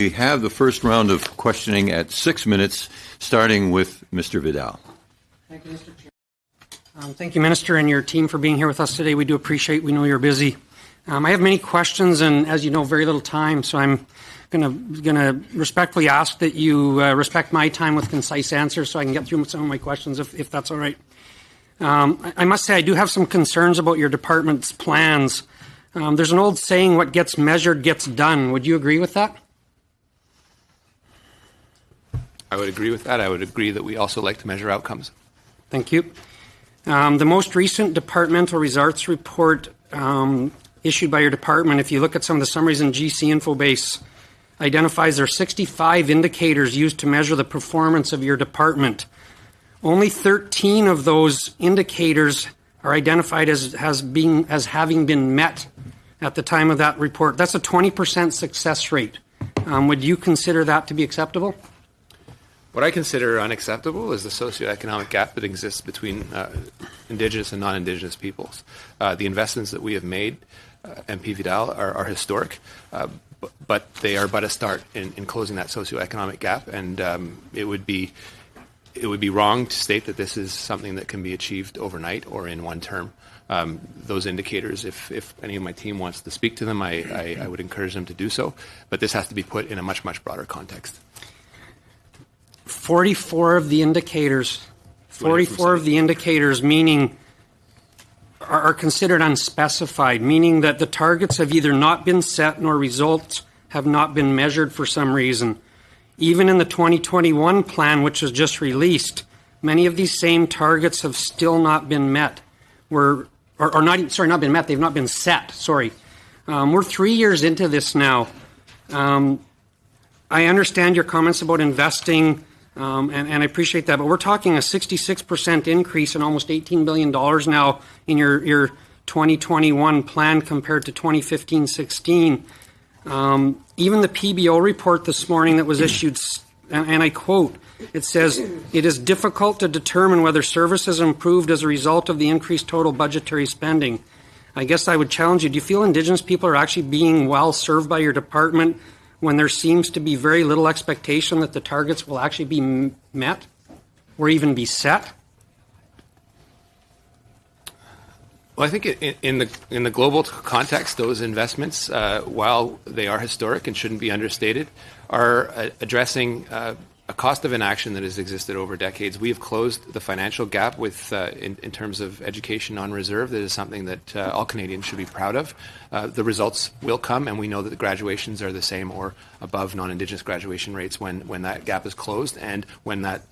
We have the first round of questioning at 6 minutes, starting with Mr. Vidal. Thank you, Mr. Chair. Thank you, Minister, and your team for being here with us today. We do appreciate. We know you're busy. I have many questions, and as you know, very little time, so I'm going to respectfully ask that you respect my time with concise answers so I can get through some of my questions, if that's all right. I must say I do have some concerns about your department's plans. There's an old saying, what gets measured gets done. Would you agree with that? I would agree with that. I would agree that we also like to measure outcomes. Thank you. The most recent departmental results report issued by your department, if you look at some of the summaries in GC Infobase, identifies there are 65 indicators used to measure the performance of your department. Only 13 of those indicators are identified as having been met at the time of that report. That's a 20% success rate. Would you consider that to be acceptable? What I consider unacceptable is the socioeconomic gap that exists between Indigenous and non-Indigenous peoples. The investments that we have made, MP Vidal, are historic, but they are but a start in closing that socioeconomic gap, and it would be wrong to state that this is something that can be achieved overnight or in one term. Those indicators, if any of my team wants to speak to them, I would encourage them to do so, but this has to be put in a much, much broader context. 44 of the indicators, meaning are considered unspecified, meaning that the targets have either not been set nor results have not been measured for some reason. Even in the 2021 plan, which was just released, many of these same targets have still not been met. Not been met, they've not been set, sorry. We're 3 years into this now. I understand your comments about investing, and I appreciate that, but we're talking a 66% increase in almost $18 billion now in your 2021 plan compared to 2015-16. Even the PBO report this morning that was issued, and I quote, it says, it is difficult to determine whether services improved as a result of the increased total budgetary spending. I guess I would challenge you, do you feel Indigenous people are actually being well served by your department when there seems to be very little expectation that the targets will actually be met or even be set? Well, I think in the global context, those investments, while they are historic and shouldn't be understated, are addressing a cost of inaction that has existed over decades. We have closed the financial gap with, in terms of education on reserve. That is something that all Canadians should be proud of. The results will come, and we know that the graduations are the same or above non-Indigenous graduation rates when that gap is closed and when that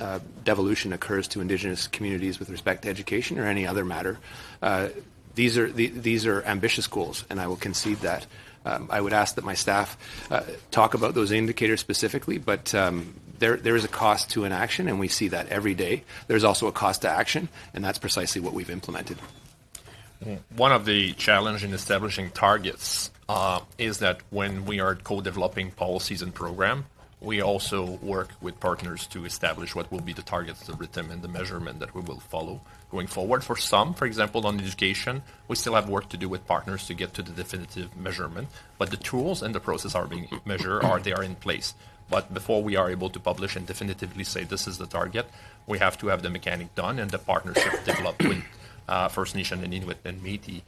devolution occurs to Indigenous communities with respect to education or any other matter. These are ambitious goals, and I will concede that. I would ask that my staff talk about those indicators specifically, but there is a cost to inaction, and we see that every day. There's also a cost to action, and that's precisely what we've implemented. One of the challenges in establishing targets is that when we are co-developing policies and programs, we also work with partners to establish what will be the targets, the rhythm, and the measurement that we will follow going forward. For some, for example, on education, we still have work to do with partners to get to the definitive measurement, but the tools and the process are being measured, they are in place. But before we are able to publish and definitively say this is the target, we have to have the mechanic done and the partnership developed with First Nation and Inuit and Métis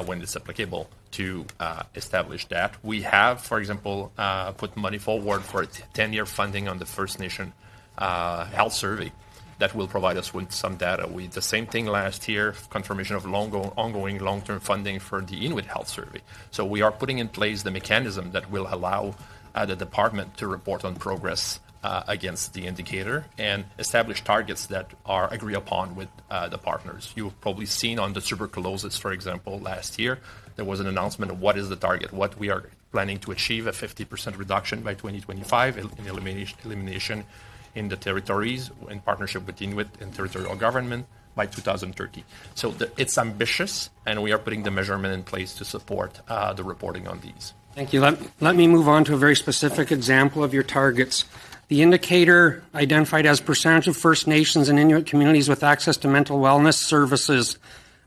when it's applicable to establish that. We have, for example, put money forward for a 10-year funding on the First Nation health survey that will provide us with some data. We did the same thing last year, confirmation of ongoing long-term funding for the Inuit health survey. So we are putting in place the mechanism that will allow the department to report on progress against the indicator and establish targets that are agreed upon with the partners. You've probably seen on the tuberculosis, for example, last year, there was an announcement of what is the target, what we are planning to achieve, a 50% reduction by 2025 in elimination in the territories in partnership with Inuit and territorial government by 2030. So it's ambitious, and we are putting the measurement in place to support the reporting on these. Thank you. Let me move on to a very specific example of your targets. The indicator identified as percentage of First Nations and Inuit communities with access to mental wellness services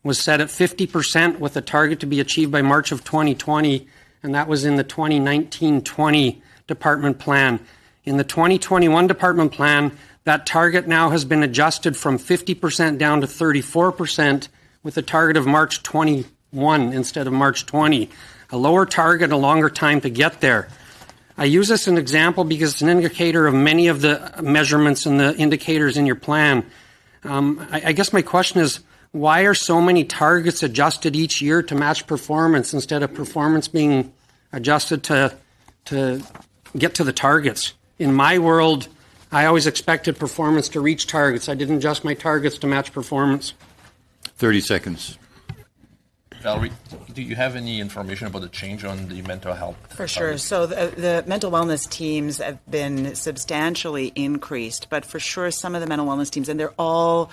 was set at 50% with a target to be achieved by March of 2020, and that was in the 2019-20 department plan. In the 2021 department plan, that target now has been adjusted from 50% down to 34%, with a target of March 21 instead of March 20. A lower target, a longer time to get there. I use this as an example because it's an indicator of many of the measurements and the indicators in your plan. I guess my question is, why are so many targets adjusted each year to match performance instead of performance being adjusted to get to the targets? In my world, I always expected performance to reach targets. I didn't adjust my targets to match performance. 30 seconds. Valerie, do you have any information about the change on the mental health? For sure. So the mental wellness teams have been substantially increased, but for sure some of the mental wellness teams, and they're all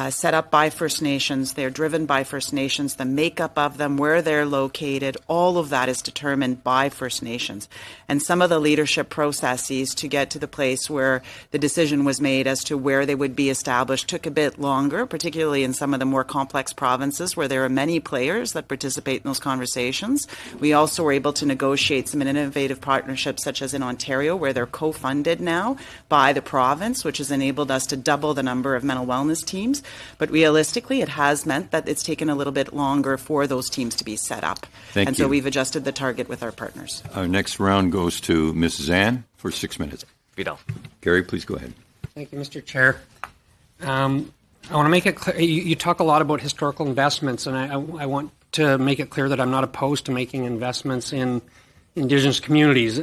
set up by First Nations. They're driven by First Nations. The makeup of them, where they're located, all of that is determined by First Nations. And some of the leadership processes to get to the place where the decision was made as to where they would be established took a bit longer, particularly in some of the more complex provinces where there are many players that participate in those conversations. We also were able to negotiate some innovative partnerships, such as in Ontario, where they're co-funded now by the province, which has enabled us to double the number of mental wellness teams. But realistically, it has meant that it's taken a little bit longer for those teams to be set up. Thank you. So we've adjusted the target with our partners. Our next round goes to Ms. Zan for 6 minutes. Vidal. Gary, please go ahead. Thank you, Mr. Chair. I want to make it clear, you talk a lot about historical investments, and I want to make it clear that I'm not opposed to making investments in Indigenous communities.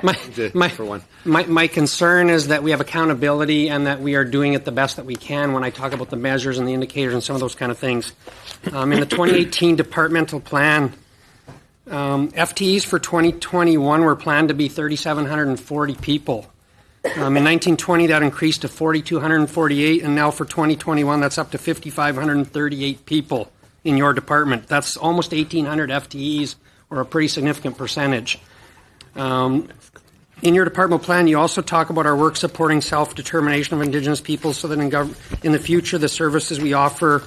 My concern is that we have accountability and that we are doing it the best that we can when I talk about the measures and the indicators and some of those kind of things. In the 2018 departmental plan, FTEs for 2021 were planned to be 3,740 people. In 1920, that increased to 4,248, and now for 2021, that's up to 5,538 people in your department. That's almost 1,800 FTEs, or a pretty significant percentage. In your departmental plan, you also talk about our work supporting self-determination of Indigenous peoples so that in the future the services we offer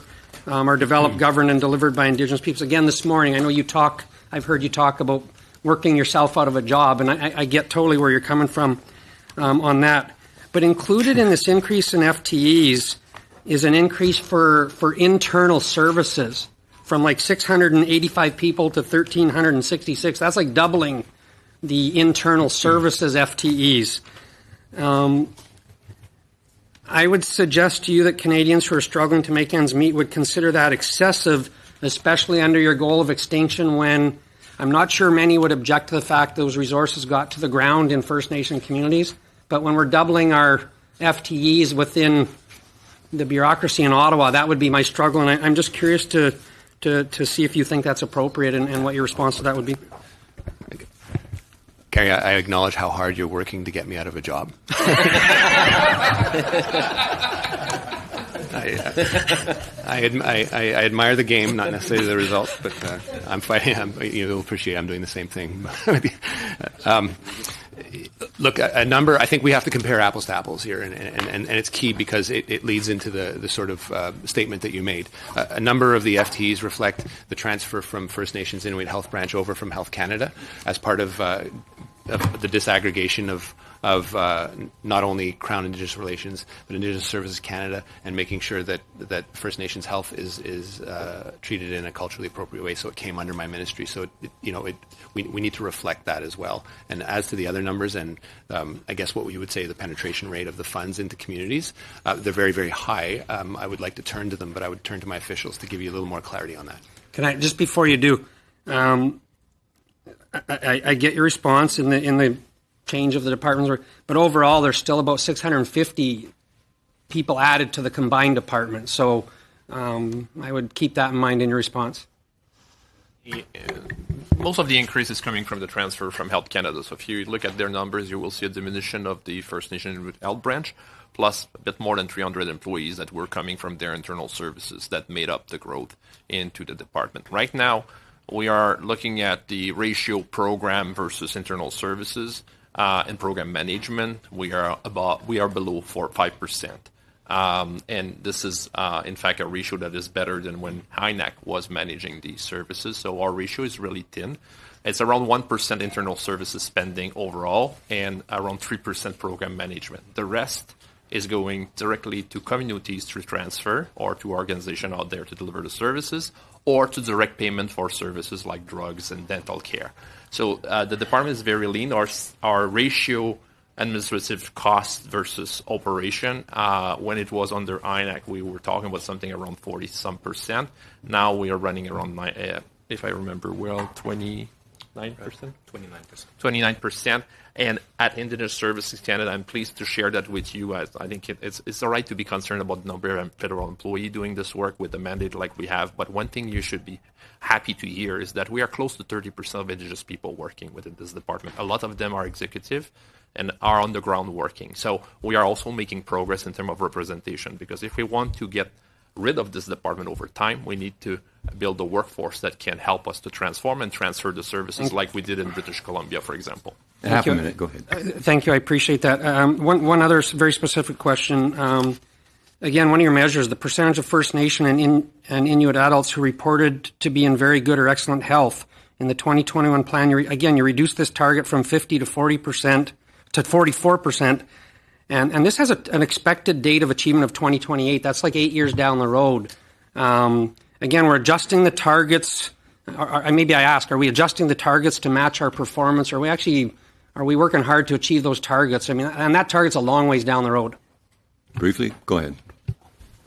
are developed, governed, and delivered by Indigenous peoples. Again, this morning, I know I've heard you talk about working yourself out of a job, and I get totally where you're coming from on that. But included in this increase in FTEs is an increase for internal services from like 685 people to 1,366. That's like doubling the internal services FTEs. I would suggest to you that Canadians who are struggling to make ends meet would consider that excessive, especially under your goal of extinction, when I'm not sure many would object to the fact those resources got to the ground in First Nation communities. But when we're doubling our FTEs within the bureaucracy in Ottawa, that would be my struggle. And I'm just curious to see if you think that's appropriate and what your response to that would be. Gary, I acknowledge how hard you're working to get me out of a job. I admire the game, not necessarily the results, but I'm fighting. You'll appreciate I'm doing the same thing. Look, a number, I think we have to compare apples to apples here, and it's key because it leads into the sort of statement that you made. A number of the FTEs reflect the transfer from First Nations Inuit Health Branch over from Health Canada as part of the disaggregation of not only Crown Indigenous Relations, but Indigenous Services Canada, and making sure that First Nations health is treated in a culturally appropriate way. So it came under my ministry. So we need to reflect that as well. And as to the other numbers, and I guess what we would say the penetration rate of the funds into communities, they're very, very high. I would like to turn to them, but I would turn to my officials to give you a little more clarity on that. Can I, just before you do, I get your response in the change of the departments, but overall there's still about 650 people added to the combined department. So I would keep that in mind in your response. Most of the increase is coming from the transfer from Health Canada. So if you look at their numbers, you will see a diminution of the First Nation Health Branch, plus a bit more than 300 employees that were coming from their internal services that made up the growth into the department. Right now, we are looking at the ratio program versus internal services and program management. We are below 5%. And this is, in fact, a ratio that is better than when INAC was managing these services. So our ratio is really thin. it's around 1% internal services spending overall and around 3% program management. The rest is going directly to communities through transfer or to organizations out there to deliver the services or to direct payment for services like drugs and dental care. So the department is very lean. Our ratio administrative cost versus operation, when it was under INAC, we were talking about something around 40-some%. Now we are running around, if I remember well, 29%? 29%. And at Indigenous Services Canada, I'm pleased to share that with you. I think it's all right to be concerned about the number of federal employees doing this work with the mandate like we have. But one thing you should be happy to hear is that we are close to 30% of Indigenous people working within this department. A lot of them are executive and are on the ground working. So we are also making progress in terms of representation, because if we want to get rid of this department over time, we need to build a workforce that can help us to transform and transfer the services like we did in British Columbia, for example. Half a minute, go ahead. Thank you, I appreciate that. One other very specific question. Again, one of your measures, the percentage of First Nation and Inuit adults who reported to be in very good or excellent health in the 2021 plan. You reduced this target from 50 to 40% to 44%. And this has an expected date of achievement of 2028. That's like 8 years down the road. Again, we're adjusting the targets. Or maybe I ask, are we adjusting the targets to match our performance? Are we working hard to achieve those targets? I mean, and that target's a long ways down the road. Briefly, go ahead. Can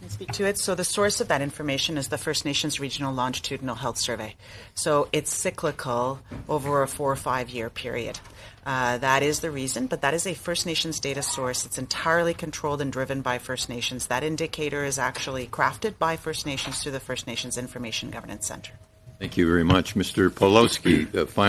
I speak to it? So the source of that information is the First Nations Regional Longitudinal Health Survey. So it's cyclical over a 4 or 5 year period. That is the reason, but that is a First Nations data source. It's entirely controlled and driven by First Nations. That indicator is actually crafted by First Nations through the First Nations Information Governance Center. Thank you very much. Mr. Pawlowski,